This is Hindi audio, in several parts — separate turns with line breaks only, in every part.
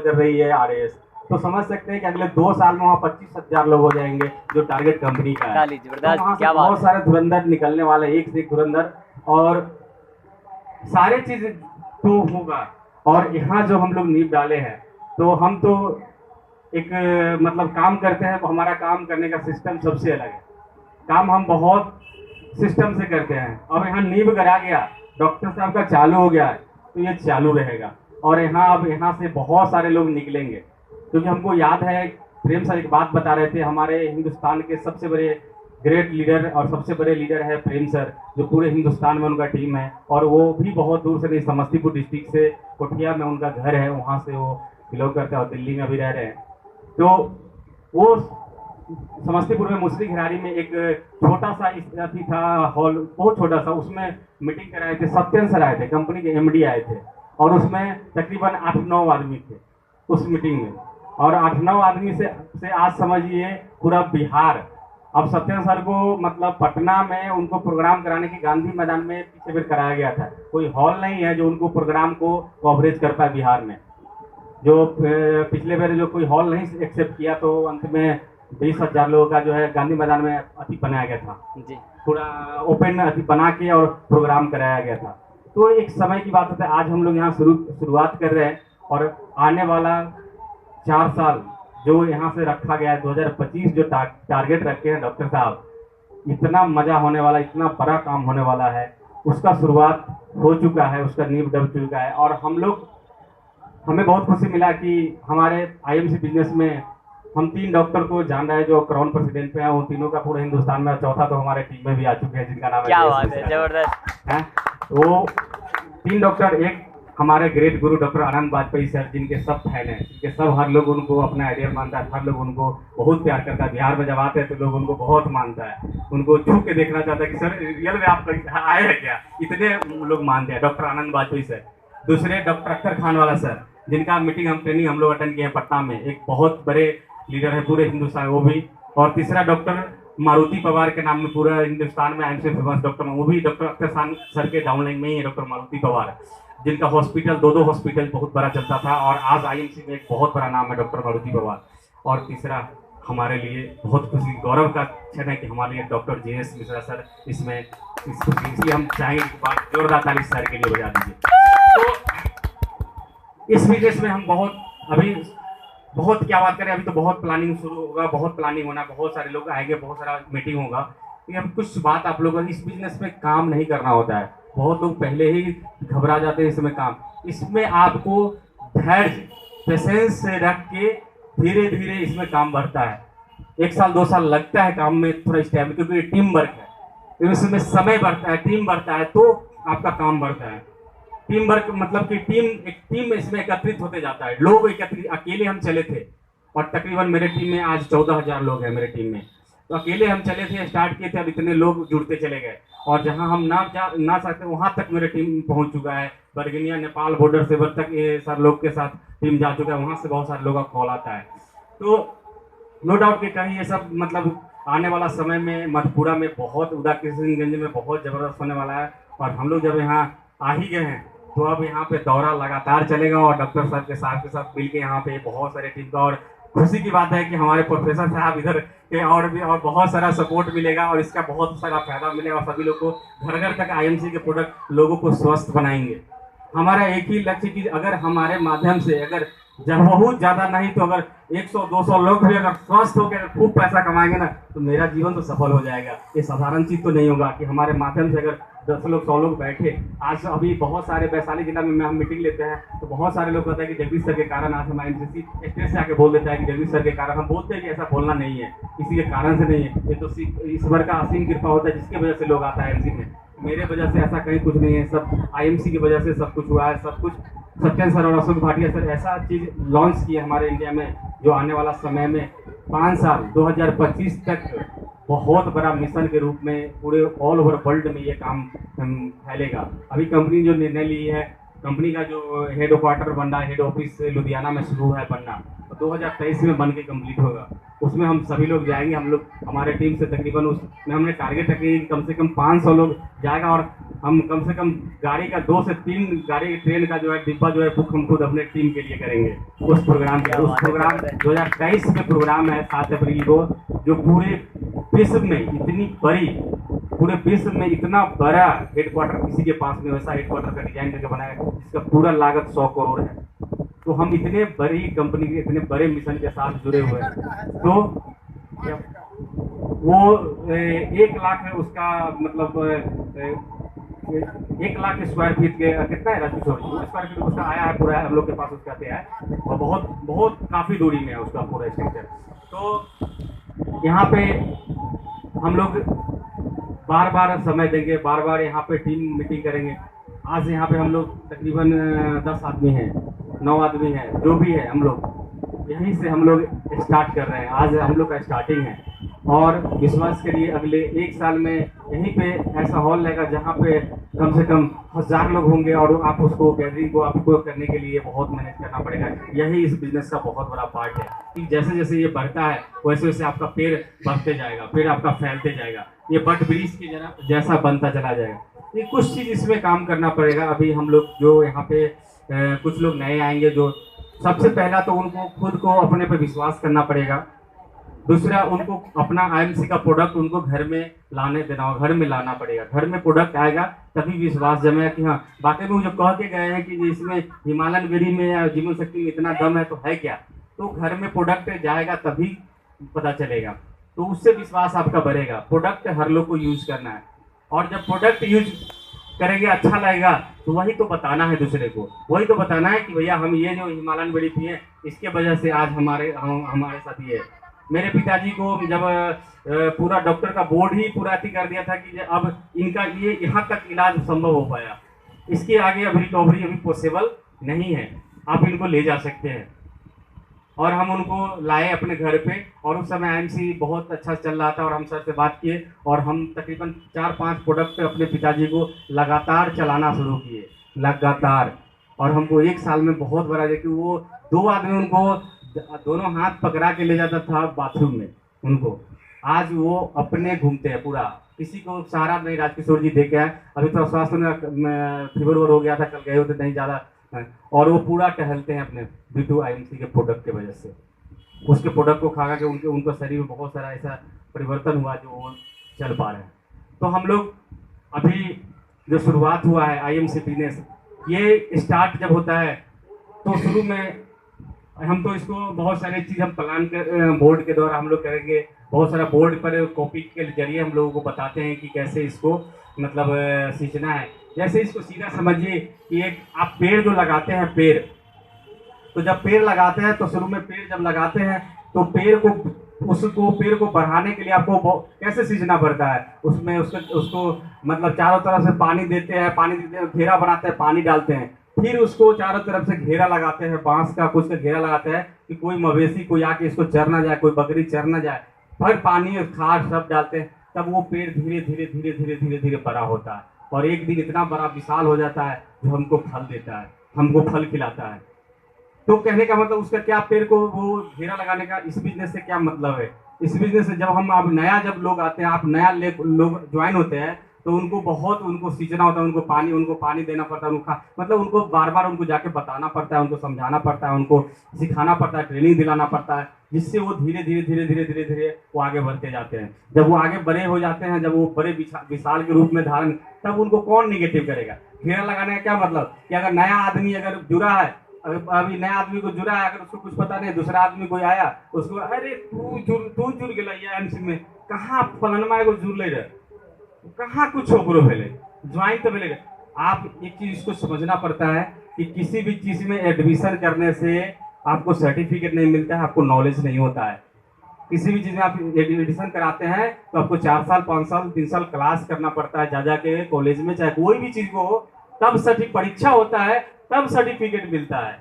कर रही है RAS, तो समझ सकते हैं कि अगले 2 साल में वहाँ 25,000 लोग हो जाएंगे, जो टारगेट कंपनी का है। तो वहाँ से बहुत सारे धुरंधर निकलने वाले, एक से एक धुरंधर, और सारे चीज तो होगा। और यहाँ जो हम लोग नींव डाले हैं, तो हम तो एक मतलब काम करते हैं, हमारा काम करने का सिस्टम सबसे अलग है। काम हम बहुत सिस्टम से करते हैं। अब यहाँ नींव करा गया, डॉक्टर साहब का चालू हो गया है, तो ये चालू रहेगा। और यहाँ अब यहाँ से बहुत सारे लोग निकलेंगे, क्योंकि हमको याद है प्रेम सर एक बात बता रहे थे, हमारे हिंदुस्तान के सबसे बड़े ग्रेट लीडर और सबसे बड़े लीडर है प्रेम सर, जो पूरे हिंदुस्तान में उनका टीम है, और वो भी बहुत दूर से नहीं, समस्तीपुर डिस्ट्रिक्ट से कोठिया में उनका घर है, वहाँ से वो बिलोंग करते हैं और दिल्ली में भी रह रहे हैं। तो वो समस्तीपुर में मुसरी घरारी में एक छोटा सा अथी था हॉल, बहुत छोटा सा, उसमें मीटिंग कराए थे, सत्यन सर आए थे, कंपनी के MD आए थे, और उसमें तकरीबन 8-9 आदमी थे उस मीटिंग में। और 8-9 आदमी से आज समझिए पूरा बिहार। अब सत्यन सर को मतलब पटना में उनको प्रोग्राम कराने की गांधी मैदान में पीछे फिर कराया गया था, कोई हॉल नहीं है जो उनको प्रोग्राम को कवरेज कर पाए बिहार में। जो पिछले बार जो कोई हॉल नहीं एक्सेप्ट किया, तो अंत में 20,000 लोगों का जो है गांधी मैदान में अति बनाया गया था जी, पूरा ओपन अति बना के और प्रोग्राम कराया गया था। तो एक समय की बात होता है, आज हम लोग यहाँ शुरुआत कर रहे हैं, और आने वाला 4 साल जो यहाँ से रखा गया है, 2025 जो टारगेट रखे हैं डॉक्टर साहब, इतना मजा होने वाला, इतना बड़ा काम होने वाला है, उसका शुरुआत हो चुका है, उसका नींव डब चुका है। और हमें बहुत खुशी मिला कि हमारे IMC बिजनेस में हम 3 डॉक्टर को जान रहे हैं जो क्राउन प्रेसिडेंट पे हैं, उन तीनों का पूरे हिंदुस्तान में, चौथा तो हमारे टीम में भी आ चुके हैं, जिनका नाम है, क्या बात है, जबरदस्त है। वो 3 डॉक्टर, एक हमारे ग्रेट गुरु डॉक्टर आनंद वाजपेयी सर, जिनके सब फैन हैं, जिनके सब हर लोग उनको अपना आइडियल मानता है, हर लोग उनको बहुत प्यार करता है। बिहार में जब आते हैं तो लोग उनको बहुत मानता है, उनको छू के देखना चाहता है कि सर रियल में आप आए हैं क्या, इतने लोग मानते हैं डॉक्टर आनंद वाजपेयी सर। दूसरे डॉक्टर अख्तर खान वाला सर, जिनका मीटिंग ट्रेनिंग हम लोग अटेंड किए हैं पटना में, एक बहुत बड़े लीडर है पूरे हिंदुस्तान, वो भी। और तीसरा डॉक्टर मारुति पवार के नाम में पूरा हिंदुस्तान में IMC फेमस डॉक्टर, वो भी डॉक्टर अख्तर खान सर के डाउनलाइन में ही है, डॉक्टर मारुति पवार, जिनका हॉस्पिटल 2 हॉस्पिटल बहुत बड़ा चलता था, और आज IMC में एक बहुत बड़ा नाम है डॉक्टर मारुति पवार। और तीसरा हमारे लिए बहुत खुशी गौरव का क्षण है कि हमारे लिए डॉक्टर JS मिश्रा सर इसमें इसलिए हम चाहेंगे कि बात जोरदार ताली सर के लिए बजा दीजिए। तो इस बिजनेस में हम बहुत क्या बात करें, अभी तो बहुत प्लानिंग शुरू होगा, बहुत प्लानिंग होना, बहुत सारे लोग आएंगे, बहुत सारा मीटिंग होगा। लेकिन अब कुछ बात आप लोगों को, इस बिजनेस में काम नहीं करना होता है, बहुत लोग पहले ही घबरा जाते हैं इसमें काम। इसमें आपको धैर्य, पेशेंस से रख के धीरे धीरे इसमें काम बढ़ता है। 1 साल 2 साल लगता है काम में थोड़ा स्टेबल, क्योंकि टीम वर्क है, तो इसमें समय बढ़ता है, टीम बढ़ता है, तो आपका काम बढ़ता है। टीम वर्क मतलब कि एक टीम इसमें एकत्रित होते जाता है, लोग एकत्रित, अकेले हम चले थे, और तकरीबन मेरे टीम में आज 14,000 लोग हैं मेरे टीम में, तो अकेले हम चले थे, स्टार्ट किए थे, अब इतने लोग जुड़ते चले गए, और जहां हम ना सकते वहां तक मेरे टीम पहुंच चुका है। बर्गिनिया नेपाल बॉर्डर से तक ये सर लोग के साथ टीम जा चुका है, वहां से बहुत सारे लोगों का कॉल आता है। तो नो डाउट कि कहीं ये सब मतलब आने वाला समय में मधुपुरा में बहुत, उदा किशनगंज में बहुत जबरदस्त होने वाला है। और हम लोग जब यहाँ आ ही गए हैं, तो अब यहाँ पे दौरा लगातार चलेगा, और डॉक्टर साहब के साथ मिलकर यहाँ पे बहुत सारे टीम का, और खुशी की बात है कि हमारे प्रोफेसर साहब इधर के और बहुत सारा सपोर्ट मिलेगा, और इसका बहुत सारा फायदा मिलेगा, और सभी लोग को घर घर तक IMC के प्रोडक्ट लोगों को स्वस्थ बनाएंगे। हमारा एक ही लक्ष्य कि अगर हमारे माध्यम से, अगर जब बहुत ज्यादा नहीं तो अगर 100-200 लोग भी अगर स्वस्थ होकर खूब पैसा कमाएंगे ना, तो मेरा जीवन तो सफल हो जाएगा। ये साधारण चीज तो नहीं होगा कि हमारे माध्यम से अगर 10 लोग 100 लोग बैठे। आज अभी बहुत सारे वैशाली जिला में हम मीटिंग लेते हैं, तो बहुत सारे लोग कहते हैं कि जगदीश सर के कारण आज हमारे IMC स्टेज से आके बोल देता है कि जगदीश सर के कारण। हम बोलते हैं कि ऐसा बोलना नहीं है, किसी के कारण से नहीं है, ये तो ईश्वर का असीम कृपा होता है, जिसकी वजह से लोग आता है IMC में। मेरे वजह से ऐसा कहीं कुछ नहीं है, सब IMC की वजह से सब कुछ हुआ है। सब कुछ सत्यन सर और अशोक भाटिया सर ऐसा चीज लॉन्च किया हमारे इंडिया में, जो आने वाला समय में 5 साल 2025 तक बहुत बड़ा मिशन के रूप में पूरे ऑल ओवर वर्ल्ड में ये काम फैलेगा। अभी कंपनी जो निर्णय ली है, कंपनी का जो हेड क्वार्टर बनना, हेड ऑफिस लुधियाना में शुरू है बनना, तो 2023 में बन के कम्प्लीट होगा। उसमें हम सभी लोग जाएंगे, हम लोग हमारे टीम से तकरीबन उसमें हमने टारगेट रखी है कि कम से कम 500 लोग जाएगा। और हम कम से कम गाड़ी का 2 से 3 गाड़ी ट्रेन का जो है डिब्बा जो है बुक हम खुद अपने टीम के लिए करेंगे उस प्रोग्राम के। उस प्रोग्राम 2023 में प्रोग्राम है 7 अप्रैल को, जो पूरे विश्व में इतनी बड़ी, पूरे विश्व में इतना बड़ा हेडक्वार्टर किसी के पास में वैसा हेडक्वार्टर का डिजाइन करके बनाया जिसका पूरा लागत 100 करोड़ है। तो हम इतने बड़ी कंपनी के इतने बड़े मिशन के साथ जुड़े हुए हैं। तो वो 1 लाख है उसका मतलब 1 लाख स्क्वायर फीट के कितना है राजू स्क्वायर फीट उसका आया है पूरा, हम लोग के पास उसका है और बहुत बहुत काफ़ी दूरी में है उसका पूरा स्ट्रक्चर। तो यहाँ पे हम लोग बार बार समय देंगे, बार बार यहाँ पे टीम मीटिंग करेंगे। आज यहाँ पे हम लोग तकरीबन 10 आदमी हैं, 9 आदमी हैं, जो भी है हम लोग यहीं से हम लोग स्टार्ट कर रहे हैं। आज हम लोग का स्टार्टिंग है और विश्वास करिए अगले 1 साल में यहीं पे ऐसा हॉल लगेगा जहाँ पे कम से कम 1000 लोग होंगे और आप उसको गैदरिंग को आपको करने के लिए बहुत मेहनत करना पड़ेगा। यही इस बिजनेस का बहुत बड़ा पार्ट है कि जैसे जैसे ये बढ़ता है वैसे वैसे आपका पेड़ बढ़ते जाएगा, पेड़ आपका फैलते जाएगा, ये बट ब्रिज की जैसा बनता चला जाएगा। ये कुछ चीज़ इसमें काम करना पड़ेगा। अभी हम लोग जो यहाँ पे कुछ लोग नए आएंगे, जो सबसे पहला तो उनको खुद को अपने पे विश्वास करना पड़ेगा। दूसरा उनको अपना आईएमसी का प्रोडक्ट उनको घर में लाने देना, घर में लाना पड़ेगा। घर में प्रोडक्ट आएगा तभी विश्वास जमेगा कि हाँ बाकी में जो कह के गए हैं कि इसमें हिमालयन बेरी में या जीवन शक्ति में इतना दम है तो है क्या, तो घर में प्रोडक्ट जाएगा तभी पता चलेगा, तो उससे विश्वास आपका बढ़ेगा। प्रोडक्ट हर लोग को यूज करना है और जब प्रोडक्ट यूज करेंगे अच्छा लगेगा तो वही तो बताना है दूसरे को, वही तो बताना है कि भैया हम ये जो हिमालयन बेरी पिए इसके वजह से आज हमारे साथ ये है। मेरे पिताजी को जब पूरा डॉक्टर का बोर्ड ही पूरा कर दिया था कि अब इनका ये यहाँ तक इलाज संभव हो पाया, इसके आगे अब रिकवरी अभी पॉसिबल नहीं है, आप इनको ले जा सकते हैं। और हम उनको लाए अपने घर पे और उस समय आईएमसी बहुत अच्छा चल रहा था और हम सर से बात किए और हम तकरीबन 4-5 प्रोडक्ट अपने पिताजी को लगातार चलाना शुरू किए लगातार। और हमको 1 साल में बहुत बड़ा है कि वो 2 आदमी उनको दोनों हाथ पकड़ा के ले जाता था बाथरूम में उनको, आज वो अपने घूमते हैं पूरा, किसी को सहारा नहीं। राजकिशोर जी देखे हैं, अभी तो स्वास्थ्य में फीवर हो गया था, कल गए होते नहीं ज़्यादा, और वो पूरा टहलते हैं अपने B2 आईएमसी के प्रोडक्ट के वजह से। उसके प्रोडक्ट को खा के उनके शरीर में बहुत सारा ऐसा परिवर्तन हुआ जो वो चल पा रहे हैं। तो हम लोग अभी जो शुरुआत हुआ है आईएमसी बिजनेस, ये स्टार्ट जब होता है तो शुरू में हम तो इसको बहुत सारी चीज़ हम प्लान कर बोर्ड के द्वारा हम लोग करेंगे, बहुत सारा बोर्ड पर कॉपी के जरिए हम लोगों को बताते हैं कि कैसे इसको मतलब सींचना है। जैसे इसको सीधा समझिए कि एक आप पेड़ जो लगाते हैं, पेड़ तो जब पेड़ लगाते हैं तो शुरू में पेड़ जब लगाते हैं तो पेड़ को बढ़ाने के लिए आपको कैसे सींचना पड़ता है, उसमें उसको मतलब चारों तरफ से पानी देते हैं, घेरा बनाते हैं, पानी डालते हैं, फिर उसको चारों तरफ से घेरा लगाते हैं, बांस का कुछ का घेरा लगाते हैं कि कोई मवेशी कोई आके इसको चर ना जाए, कोई बकरी चर ना जाए, फिर पानी खाद सब डालते हैं, तब वो पेड़ धीरे धीरे धीरे धीरे धीरे धीरे बड़ा होता है और एक दिन इतना बड़ा विशाल हो जाता है जो हमको फल देता है, हमको फल खिलाता है। तो कहने का मतलब उसका क्या, पेड़ को वो घेरा लगाने का इस बिजनेस से क्या मतलब है। इस बिजनेस से जब हम अब नया जब लोग आते हैं, आप नया लोग ज्वाइन होते हैं तो उनको सींचना होता है, उनको पानी देना पड़ता है, मतलब उनको बार बार उनको जाके बताना पड़ता है, उनको समझाना पड़ता है, उनको सिखाना पड़ता है, ट्रेनिंग दिलाना पड़ता है, जिससे वो धीरे धीरे धीरे धीरे धीरे धीरे वो आगे बढ़ते जाते हैं। जब वो आगे बड़े हो जाते हैं, जब वो बड़े विशाल के रूप में धारण, तब उनको कौन निगेटिव करेगा। घेरा लगाने का क्या मतलब कि अगर नया आदमी अगर जुड़ा है, अभी नया आदमी को जुड़ा है, अगर उसको कुछ पता नहीं, दूसरा आदमी कोई आया उसको अरे तू जुड़ गया एमसी में, कहाँ फलनमा को जुड़ ले रहे, कहाँ कुछ छोकरो भेले ज्वाइन तो मिलेगा। आप एक चीज इसको समझना पड़ता है कि किसी भी चीज में एडमिशन करने से आपको सर्टिफिकेट नहीं मिलता है, आपको नॉलेज नहीं होता है। किसी भी चीज में आप एडमिशन कराते हैं तो आपको 4 साल 5 साल 3 साल क्लास करना पड़ता है, जा के कॉलेज में, चाहे कोई भी चीज को हो, तब परीक्षा होता है, तब सर्टिफिकेट मिलता है।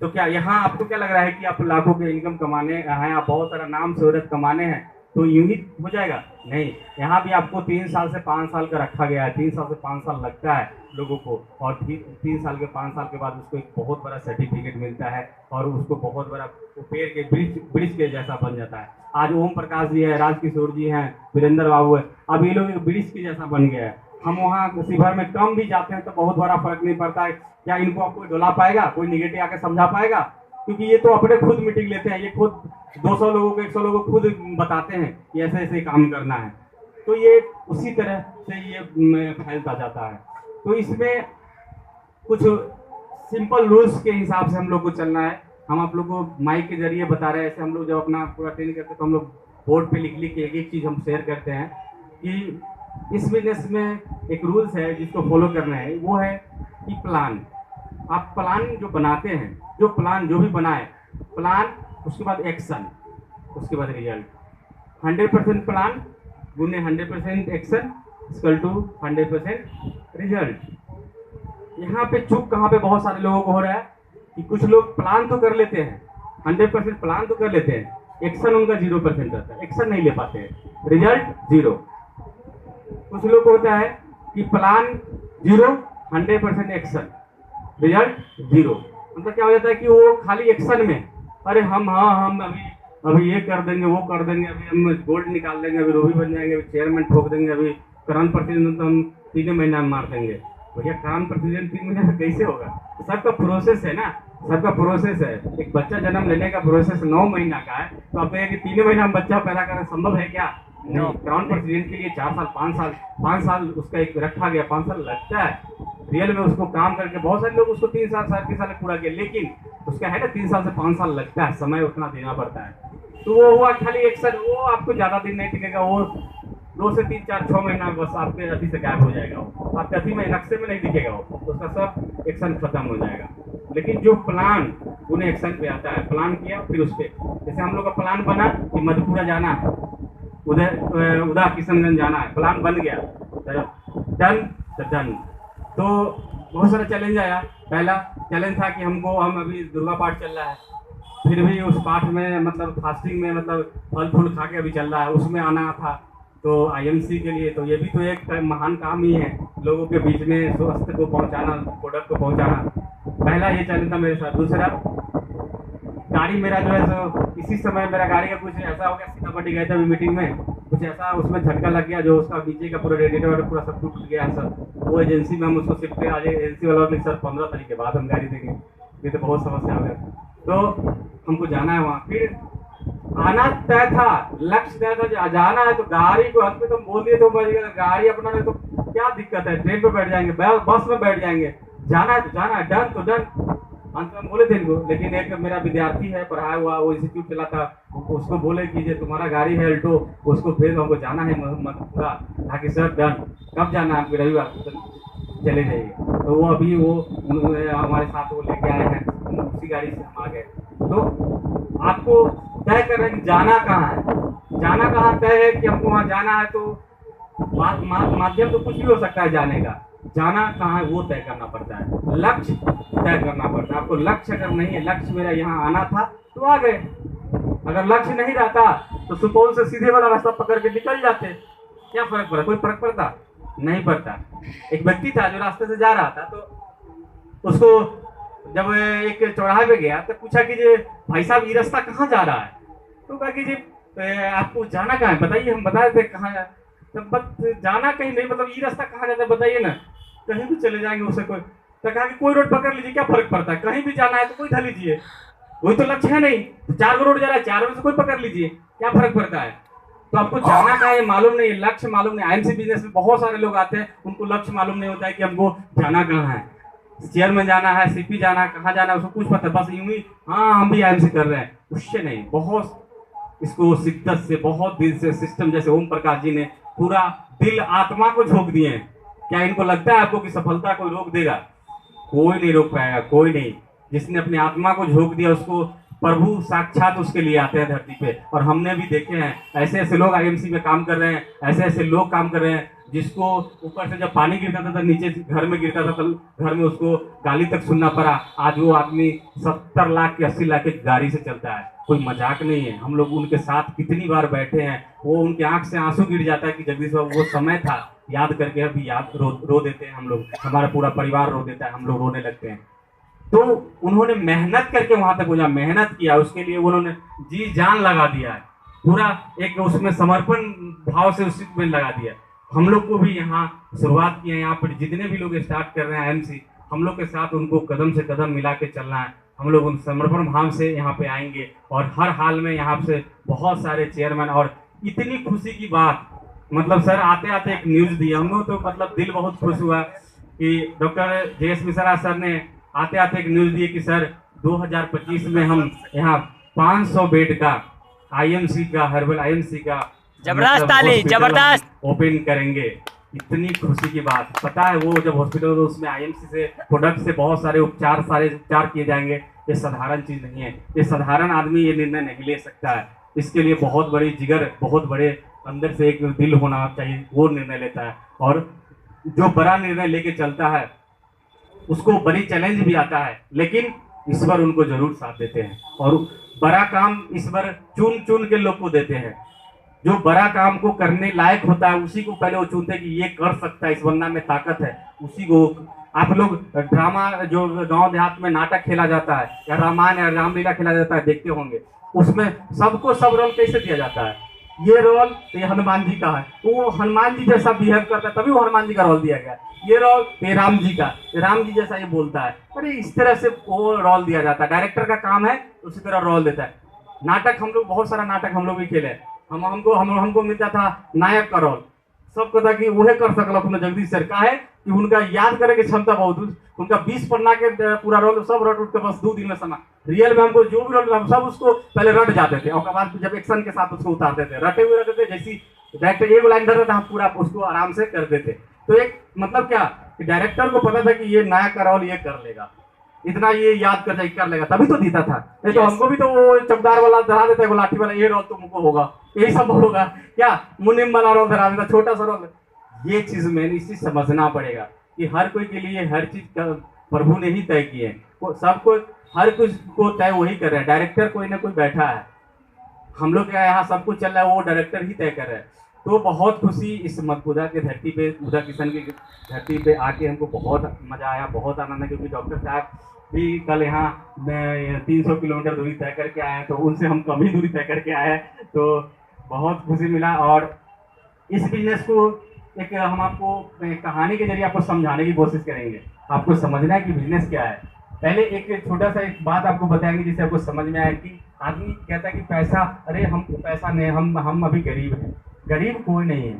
तो क्या यहाँ आपको क्या लग रहा है कि आप लाखों के इनकम कमाने हैं, आप बहुत सारा नाम शोहरत कमाने हैं तो यूं ही हो जाएगा? नहीं, यहाँ भी आपको 3 साल से 5 साल का रखा गया है। 3 साल से 5 साल लगता है लोगों को और 3 साल के 5 साल के बाद उसको एक बहुत बड़ा सर्टिफिकेट मिलता है और उसको बहुत बड़ा पेड़ के ब्रिज के जैसा बन जाता है। आज ओम प्रकाश जी है, राजकिशोर जी हैं, वीरेंद्र बाबू है, अब ये लोग एक ब्रिज के जैसा बन गया है। हम वहाँ शिविर में कम भी जाते हैं तो बहुत बड़ा फर्क नहीं पड़ता है। क्या इनको कोई डुला पाएगा, कोई निगेटिव आके समझा पाएगा? क्योंकि ये तो अपने खुद मीटिंग लेते हैं, ये खुद 200 लोगों को 100 लोगों को खुद बताते हैं कि ऐसे ऐसे काम करना है। तो ये उसी तरह से ये फैलता जाता है। तो इसमें कुछ सिंपल रूल्स के हिसाब से हम लोग को चलना है। हम आप लोग को माइक के जरिए बता रहे हैं। ऐसे हम लोग जब अपना पूरा ट्रेनिंग करते हैं तो हम लोग बोर्ड पे लिख लिख के एक एक चीज़ हम शेयर करते हैं कि इस बिजनेस में एक रूल्स है जिसको फॉलो करना है। वो है कि प्लान। आप प्लान जो बनाते हैं, जो प्लान जो भी बनाए, प्लान उसके बाद एक्शन, उसके बाद रिजल्ट। 100% प्लान गुने 100% एक्शन इक्वल टू 100% रिजल्ट। यहाँ पे चूक कहाँ पे बहुत सारे लोगों को हो रहा है कि कुछ लोग प्लान तो कर लेते हैं, 100% प्लान तो कर लेते हैं, एक्शन उनका 0% रहता है, एक्शन नहीं ले पाते हैं, रिजल्ट 0। कुछ लोग को होता है कि प्लान 0, 100% एक्शन, रिजल्ट 0। मतलब क्या हो जाता है कि वो खाली एक्शन में, अरे हम अभी ये कर देंगे, वो कर देंगे, अभी हम गोल्ड निकाल देंगे, अभी रोबी बन जाएंगे, अभी चेयरमैन ठोक देंगे, अभी करंट प्रतिदिन तो हम 3 महीना में मार देंगे। भैया करंट प्रतिदिन 3 महीने में कैसे होगा? सबका प्रोसेस है ना, सबका प्रोसेस है। एक बच्चा जन्म लेने का प्रोसेस 9 महीना का है, तो आप कहेंगे 3 महीना में बच्चा पैदा करना संभव है क्या? नहीं। ग्राउंड प्रेसिडेंट के लिए 4 साल 5 साल उसका एक रखा गया, 5 साल लगता है रियल में उसको काम करके। बहुत सारे लोग उसको 3 साल 3.5 साल पूरा किया, लेकिन उसका है ना 3 साल से 5 साल लगता है, समय उतना देना पड़ता है। तो वो हुआ खाली एक्शन, वो आपको ज्यादा दिन नहीं टिकेगा, वो 2 से 3 4 6 महीना बस आपके अति से गायब हो जाएगा। वो आपके अति में नक्शे में नहीं दिखेगा, वो उसका सब एक्शन खत्म हो जाएगा। लेकिन जो प्लान उन्हें एक्शन पे आता है, प्लान किया फिर उस पर, जैसे हम लोग का प्लान बना कि मधुपुरा जाना है, उधर किशनगंज जाना है, प्लान बन गया, डन तो डन। तो बहुत सारा चैलेंज आया। पहला चैलेंज था कि हम अभी दुर्गा पाठ चल रहा है, फिर भी उस पाठ में मतलब फास्टिंग में मतलब फल फूल खा के अभी चल रहा है, उसमें आना था। तो आईएमसी के लिए तो ये भी तो एक महान काम ही है, लोगों के बीच में स्वास्थ्य को पहुंचाना, प्रोडक्ट को पहुंचाना। पहला ये चैलेंज था मेरे साथ। दूसरा, गाड़ी मेरा जो है सो इसी समय मेरा गाड़ी का कुछ ऐसा हो गया, सीतामढ़ी गए थे अभी मीटिंग में, कुछ ऐसा उसमें झटका लग गया जो उसका नीचे का पूरा रेडिएटर पूरा सब टूट गया सर। वो एजेंसी में हम उसको शिफ्ट किया। आज एजेंसी वाला ने सर 15 तारीख के बाद हम गाड़ी देंगे, ये तो बहुत समस्या हो गया। तो हमको जाना है वहाँ, फिर आना तय था, लक्ष्य तय था, जाना है। तो गाड़ी को हद पे तुम बोल दिए तो गाड़ी अपना नहीं तो क्या दिक्कत है, ट्रेन पे बैठ जाएंगे, बस में बैठ जाएंगे, जाना है तो जाना है, डन तो डन। अंत में बोले थे इनको, लेकिन एक मेरा विद्यार्थी है पढ़ाया हुआ, वो इंस्टीट्यूट चलाता, उसको बोले कि ये तुम्हारा गाड़ी है अल्टो, उसको भेज, हमको जाना है मधुपुरा। ताकि सर डन, कब जाना है आपके? रविवार, चले जाइए। तो वो अभी वो हमारे साथ वो लेके आए हैं, उसी गाड़ी से हम आ गए। तो आपको तय करना है कि जाना कहाँ है, जाना कहाँ तय है कि हमको वहाँ जाना है। तो माध्यम तो कुछ भी हो सकता है जाने का, जाना कहाँ है वो तय करना पड़ता है, लक्ष्य तय करना पड़ता है। आपको लक्ष्य अगर नहीं है, लक्ष्य मेरा यहाँ आना था तो आ गए, अगर लक्ष्य नहीं रहता तो सुपौल से सीधे वाला रास्ता पकड़ के निकल जाते, क्या फर्क पड़ा? कोई फर्क पड़ता नहीं पड़ता। एक व्यक्ति था जो रास्ते से जा रहा था, तो उसको जब एक चौराहे पे गया तो पूछा कि जी भाई साहब ये रास्ता कहाँ जा रहा है? तो कहा कि जी आपको जाना कहाँ है बताइए, हम बता देते कहाँ है। तो बस जाना कहीं नहीं, मतलब ये रास्ता कहाँ जाता है बताइए ना, कहीं भी चले जाएंगे उससे कोई। तो कहा कि कोई रोड पकड़ लीजिए, क्या फर्क पड़ता है, कहीं भी जाना है तो कोई धर लीजिए, वही तो लक्ष्य है। नहीं 4 रोड जा रहा है, 4 में से कोई पकड़ लीजिए, क्या फर्क पड़ता है? तो आपको जाना कहाँ है मालूम नहीं है, लक्ष्य मालूम नहीं। आईएमसी बिजनेस में बहुत सारे लोग आते हैं, उनको लक्ष्य मालूम नहीं होता है कि हमको जाना कहाँ है, चेयर में जाना है, सीपी जाना है, कहाँ जाना है उसको कुछ पता, बस यूं ही हाँ हम भी आईएमसी कर रहे हैं, उससे नहीं। बहुत इसको शिद्दत से, बहुत दिल से सिस्टम, जैसे ओम प्रकाश जी ने पूरा दिल आत्मा को झोंक दिए हैं। क्या इनको लगता है आपको कि सफलता कोई रोक देगा? कोई नहीं रोक पाएगा, कोई नहीं। जिसने अपनी आत्मा को झोंक दिया उसको प्रभु साक्षात उसके लिए आते हैं धरती पे। और हमने भी देखे हैं ऐसे ऐसे लोग आईएमसी में काम कर रहे हैं, ऐसे ऐसे लोग काम कर रहे हैं जिसको ऊपर से जब पानी गिरता था तो नीचे घर में गिरता था, तो घर में उसको गाली तक सुनना पड़ा। आज वो आदमी 70 लाख की 80 लाख की गाड़ी से चलता है, कोई मजाक नहीं है। हम लोग उनके साथ कितनी बार बैठे हैं, वो उनके आंख से आंसू गिर जाता है कि जगदीश बाबू वो समय था, याद करके अभी याद रो देते हैं हम लोग, हमारा पूरा परिवार रो देता है, हम लोग रोने लगते हैं। तो उन्होंने मेहनत करके वहां तक पहुंचा, मेहनत किया, उसके लिए उन्होंने जी जान लगा दिया है, पूरा एक उसमें समर्पण भाव से उसमें लगा दिया। हम लोग को भी यहाँ शुरुआत की है, यहाँ पर जितने भी लोग स्टार्ट कर रहे हैं आईएमसी, हम लोग के साथ उनको कदम से कदम मिला के चलना है। हम लोग उन समर्पण भाव से यहाँ पे आएंगे और हर हाल में यहाँ से बहुत सारे चेयरमैन, और इतनी खुशी की बात, मतलब सर आते आते एक न्यूज दी, हम लोग तो मतलब दिल बहुत खुश हुआ कि डॉक्टर जे.एस. मिश्रा सर ने आते आते एक न्यूज दी कि सर 2025 में हम यहाँ 500 बेड का आईएमसी का, हर्बल आईएमसी का
जबरदस्त ताली, जबरदस्त
ओपन करेंगे। इतनी खुशी की बात, पता है वो जब हॉस्पिटल तो उसमें आईएमसी से प्रोडक्ट से बहुत सारे उपचार किए जाएंगे। ये साधारण चीज नहीं है, ये साधारण आदमी ये निर्णय नहीं ले सकता है। इसके लिए बहुत बड़ी जिगर, बहुत बड़े अंदर से एक दिल होना चाहिए, वो निर्णय लेता है। और जो बड़ा निर्णय लेके चलता है उसको बड़ी चैलेंज भी आता है, लेकिन ईश्वर उनको जरूर साथ देते हैं। और बड़ा काम ईश्वर चुन चुन के लोग को देते हैं। जो बड़ा काम को करने लायक होता है उसी को पहले वो चुनते हैं कि ये कर सकता है, इस बंदा में ताकत है, उसी को। आप लोग ड्रामा जो गांव देहात में नाटक खेला जाता है या रामायण या रामलीला खेला जाता है, देखते होंगे, उसमें सबको सब रोल कैसे दिया जाता है। ये रोल तो ये हनुमान जी का है, वो हनुमान जी जैसा बिहेव करता है तभी वो हनुमान जी का रोल दिया गया। ये रोल ये राम जी का, राम जी जैसा ये बोलता है, अरे इस तरह से वो रोल दिया जाता है। डायरेक्टर का काम है उसी तरह रोल देता है। नाटक हम लोग बहुत सारा नाटक हम लोग भी खेले, हमको मिलता था नायक का रोल, सबको था कि वह कर सकल अपना जगदीश सर का है कि उनका याद करे की क्षमता बहुत, उनका 20 पन्ना के पूरा रोल सब रट उठ के बस 2 दिन में समा। रियल में हमको जो भी रोल हम सब उसको पहले रट जाते थे और बाद जब एक्शन के साथ उसको उतारते थे, रटे हुए रहते थे। जैसी डायरेक्टर एक लाइन धरता था हम पूरा उसको आराम से कर देते। तो एक मतलब क्या कि डायरेक्टर को पता था कि ये नायक का रोल ये कर लेगा, इतना ये याद कर लेगा, तभी तो जीता था। नहीं तो हमको भी तो वो चौकीदार वाला धरा देता है, वो लाठी वाला, ये रोल तुमको होगा, यही सब होगा क्या, मुनिम वाला रोल धरा देता, छोटा सा रोल। ये चीज मैंने इसी समझना पड़ेगा कि हर कोई के लिए हर चीज का प्रभु ने ही तय की है। सबको हर कुछ को तय वही कर रहे हैं, डायरेक्टर कोई ना कोई बैठा है। हम लोग क्या यहाँ सब कुछ चल रहा है वो डायरेक्टर ही तय कर रहे हैं। तो बहुत खुशी इस मधुपुरा की धरती पे, उदा किशन की धरती पे आके हमको बहुत मजा आया, बहुत आनंद है। क्योंकि डॉक्टर साहब भी कल यहाँ 300 किलोमीटर दूरी तय करके आए हैं, तो उनसे हम कम ही दूरी तय करके आए हैं, तो बहुत खुशी मिला। और इस बिजनेस को एक हम आपको कहानी के जरिए आपको समझाने की कोशिश करेंगे। आपको समझना है कि बिजनेस क्या है। पहले एक छोटा सा एक बात आपको बताएंगे जिससे आपको समझ में आए कि आदमी कहता है कि पैसा, अरे हमको पैसा नहीं, हम अभी गरीब हैं। गरीब कोई नहीं है,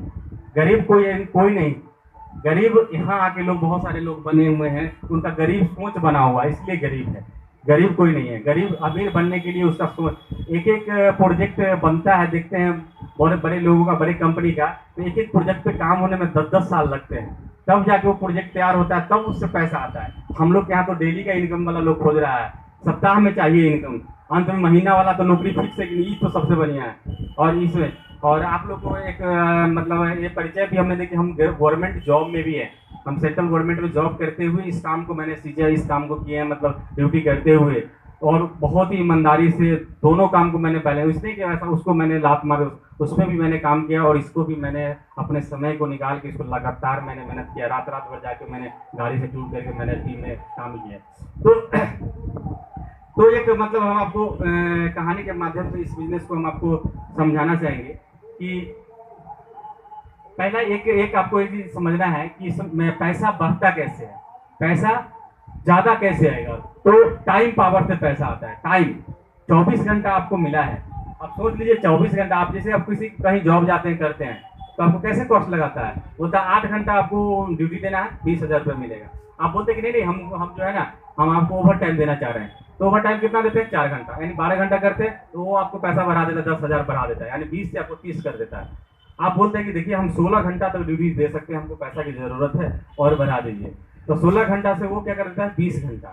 गरीब कोई नहीं। गरीब यहाँ आके लोग बहुत सारे लोग बने हुए हैं, उनका गरीब सोच बना हुआ है, इसलिए गरीब है। गरीब कोई नहीं है। गरीब अमीर बनने के लिए उसका सोच, एक एक प्रोजेक्ट बनता है, देखते हैं बहुत बड़े लोगों का, बड़े कंपनी का, तो एक एक प्रोजेक्ट पे काम होने में 10-10 साल लगते हैं, तब जाके वो प्रोजेक्ट तैयार होता है, तब उससे पैसा आता है। हम लोग के यहाँ तो डेली का इनकम वाला लोग खोज रहा है, सप्ताह में चाहिए इनकम, अंत में महीना वाला तो नौकरी फिक्स है कि नहीं, तो सबसे बढ़िया है। और इसमें और आप लोग को एक मतलब ये परिचय भी हमने देखी, हम गवर्नमेंट जॉब में भी है, हम सेंट्रल गवर्नमेंट में जॉब करते हुए इस काम को मैंने सीखा, इस काम को किया है, मतलब ड्यूटी करते हुए, और बहुत ही ईमानदारी से दोनों काम को मैंने पहले इसलिए किया था, उसको मैंने लात मार, उसमें भी मैंने काम किया, और इसको भी मैंने अपने समय को निकाल के इसको लगातार मैंने मेहनत किया, रात भर जाके मैंने गाड़ी से टूट करके मैंने टीम में काम किया। तो एक मतलब हम आपको कहानी के माध्यम से इस बिजनेस को हम आपको समझाना चाहेंगे कि पहला एक आपको एक चीज समझना है कि इसमें पैसा बढ़ता कैसे है, पैसा ज्यादा कैसे आएगा। तो टाइम पावर से पैसा आता है। टाइम 24 घंटा आपको मिला है, आप सोच लीजिए 24 घंटा। आप जैसे आप किसी कहीं जॉब जाते हैं करते हैं तो आपको कैसे कॉस्ट लगाता है, बोलता है 8 घंटा आपको ड्यूटी देना है, 20,000 रुपये मिलेगा। आप बोलते हैं कि नहीं हम जो है ना, हम आपको ओवर टाइम देना चाह रहे हैं, तो ओवर टाइम कितना देते हैं, 4 घंटा, यानी 12 घंटा करते हैं, तो वो आपको पैसा बढ़ा देता है, 10,000 बढ़ा देता है, यानी 20 से आपको 30 कर देता है। आप बोलते हैं कि देखिए हम 16 घंटा तक ड्यूटी दे सकते हैं, हमको पैसा की जरूरत है और बढ़ा दीजिए। तो 16 घंटा से वो क्या कर देता है, 20 घंटा,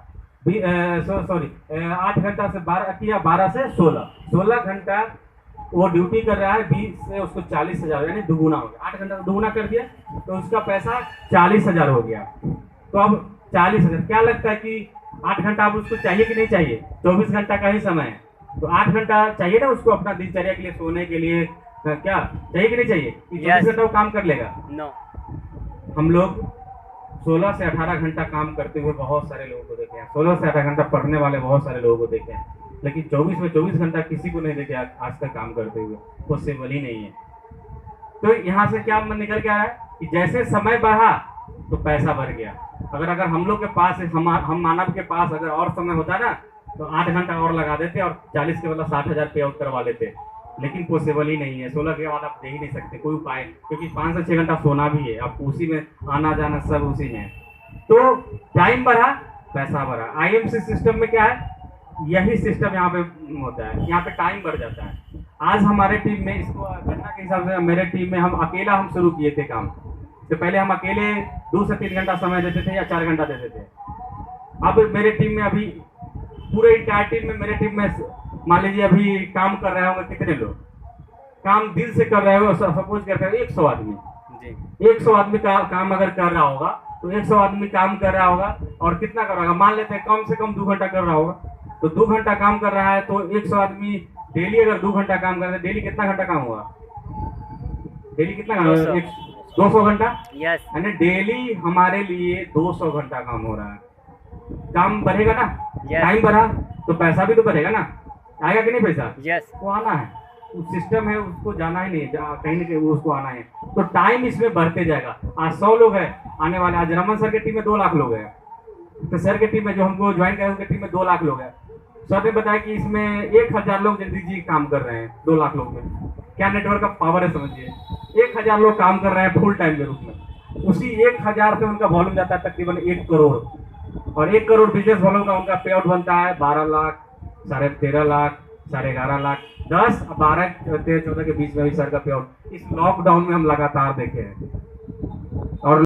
8 घंटा से 12 किया, 12 से 16 घंटा वो ड्यूटी कर रहा है, 20 से उसको 40,000, यानी दुगुना हो गया। 8 घंटा दुगुना कर दिया तो उसका पैसा 40,000 हो गया। तो अब 40,000, क्या लगता है कि 8 घंटा अब उसको चाहिए कि नहीं चाहिए, 24 घंटा का ही समय है, तो 8 घंटा चाहिए ना उसको अपना दिनचर्या के लिए, सोने के लिए, क्या चाहिए कि नहीं चाहिए कि 24 घंटा वो काम कर लेगा?
नो।
हम लोग 16 से 18 घंटा काम करते हुए बहुत सारे लोगों को देखे हैं, 16 से 18 घंटा पढ़ने वाले बहुत सारे लोगों को देखे हैं, लेकिन 24 में 24 घंटा किसी को नहीं देखे आज तक काम करते हुए, पॉसिबल ही नहीं है। तो यहाँ से क्या निकल के आ रहा है कि जैसे समय बढ़ा तो पैसा बढ़ गया। अगर हम लोग के पास हम मानव के पास अगर और समय होता ना तो 8 घंटा और लगा देते और 40 के बदला 60,000 पे आउट करवा लेते, लेकिन पॉसिबल ही नहीं है। 16 के बाद आप दे ही नहीं सकते कोई उपाय, क्योंकि 5 से 6 घंटा सोना भी है, आप उसी में आना जाना सब उसी में है। तो टाइम बढ़ा पैसा बढ़ा। आईएमसी सिस्टम में क्या है, यही सिस्टम यहाँ पे होता है, यहाँ पे टाइम बढ़ जाता है। आज हमारे टीम में इसको घटना के हिसाब से मेरे टीम में हम शुरू किए थे काम। तो पहले हम अकेले 2 से 3 घंटा समय देते थे या 4 घंटा देते थे। अब मेरे टीम में अभी पूरे इंटायर टीम में मेरे टीम में मान लीजिए अभी काम कर रहे होंगे कितने लोग, काम दिल से कर रहे हो, सपोज करते हैं 100 आदमी जी। 100 आदमी का काम अगर कर रहा होगा तो 100 आदमी काम कर रहा होगा और कितना कर रहा होगा, मान लेते हैं कम से कम 2 घंटा कर रहा होगा। तो 2 घंटा काम कर रहा है तो 100 आदमी डेली अगर 2 घंटा काम कर रहे हैं, डेली कितना घंटा काम हुआ, डेली कितना काम हुआ, 200 घंटा।
यस,
यानी डेली हमारे लिए 200 घंटा काम हो रहा है। काम बढ़ेगा ना, टाइम बढ़ा तो पैसा भी तो बढ़ेगा ना, आएगा कि नहीं पैसा?
यस,
वो आना है, उस सिस्टम है उसको जाना ही नहीं, कहीं ना कहीं उसको आना है। तो टाइम इसमें बढ़ते जाएगा। आज 100 लोग हैं आने वाले, आज रमन सर की टीम में 2 लाख लोग हैं, तो सर की टीम में जो हमको ज्वाइन करें उनकी टीम में 2 लाख लोग हैं। सर ने बताया कि इसमें 1000 लोग जल्दी जी काम कर रहे हैं 2 लाख लोग में। क्या नेटवर्क का पावर है समझिए, 1000 लोग काम कर रहे हैं फुल टाइम के रूप में। उसी 1000 से उनका वॉल्यूम जाता है तकरीबन 1 करोड़, और 1 करोड़ बिजनेस वॉल्यूम का उनका पे आउट बनता है 12 लाख, 13.5 लाख, 11.5 लाख, 10, 12, 13, 14 के बीच में भी सर का पे आउट इस लॉकडाउन में हम लगातार देखे हैं। और